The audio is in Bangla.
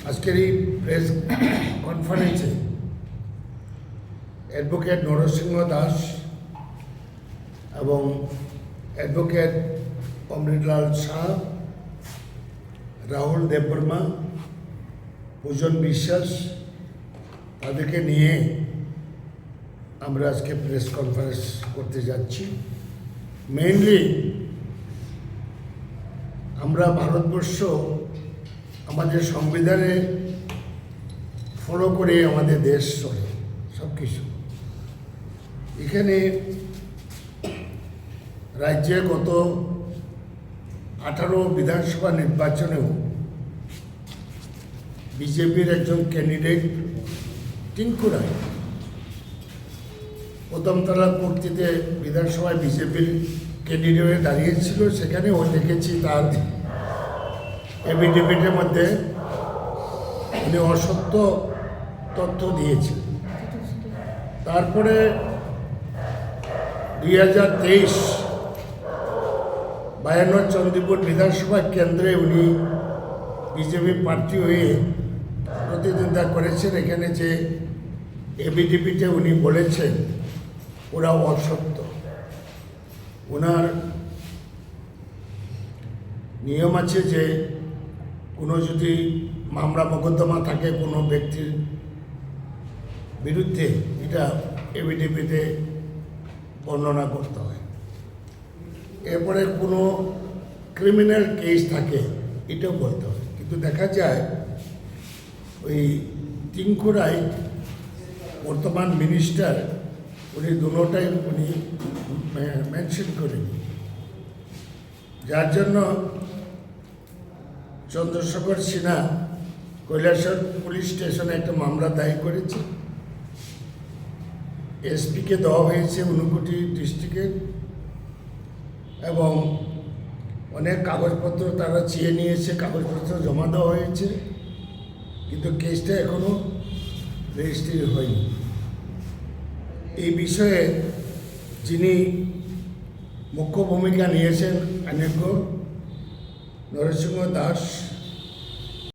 আজকের এই প্রেস কনফারেন্সে অ্যাডভোকেট নরসিংহ দাস এবং অ্যাডভোকেট অমৃতলাল শাহ, রাহুল দেববর্মা, পূজন বিশ্বাস, তাদেরকে নিয়ে আমরা আজকে প্রেস কনফারেন্স করতে যাচ্ছি। মেইনলি আমরা ভারতবর্ষ আমাদের সংবিধানে ফলো করে আমাদের দেশ চলে সব কিছু। এখানে রাজ্যে গত 18 বিধানসভা নির্বাচনেও বিজেপির একজন ক্যান্ডিডেট টিঙ্কু রায় প্রথমতলা কর্তৃতে বিধানসভায় বিজেপির ক্যান্ডিডেট দাঁড়িয়েছিল। সেখানে ও দেখেছি তার এফিডেভিটের মধ্যে উনি অসত্য তথ্য দিয়েছেন। তারপরে 2023 52 চন্দ্রপুর বিধানসভা কেন্দ্রে উনি বিজেপি প্রার্থী হয়ে প্রতিদ্বন্দ্বিতা করেছেন। এখানে যে এফিডেভিটে উনি বলেছেন ওরা অসত্য। ওনার নিয়ম আছে যে কোনো যদি মামলা মোকদ্দমা থাকে কোনো ব্যক্তির বিরুদ্ধে, এটা এফিডেভিটে বর্ণনা করতে হয়। এরপরে কোনো ক্রিমিনাল কেস থাকে এটাও বলতে হয়। কিন্তু দেখা যায় ওই টিঙ্কু রায় বর্তমান মিনিস্টার, উনি দুটোটাই উনি মেনশন করেনি, যার জন্য চন্দ্রশেখর সিনহা কৈলাসহর পুলিশ স্টেশনে একটা মামলা দায়ের করেছে। এসপিকে দেওয়া হয়েছে ঊনকোটি ডিস্ট্রিক্টের, এবং অনেক কাগজপত্র তারা চেয়ে নিয়েছে, কাগজপত্র জমা দেওয়া হয়েছে, কিন্তু কেসটা এখনও রেজিস্ট্রি হয়নি। এই বিষয়ে যিনি মুখ্য ভূমিকা নিয়েছেন আইনজ্ঞ নরসিংহ দাস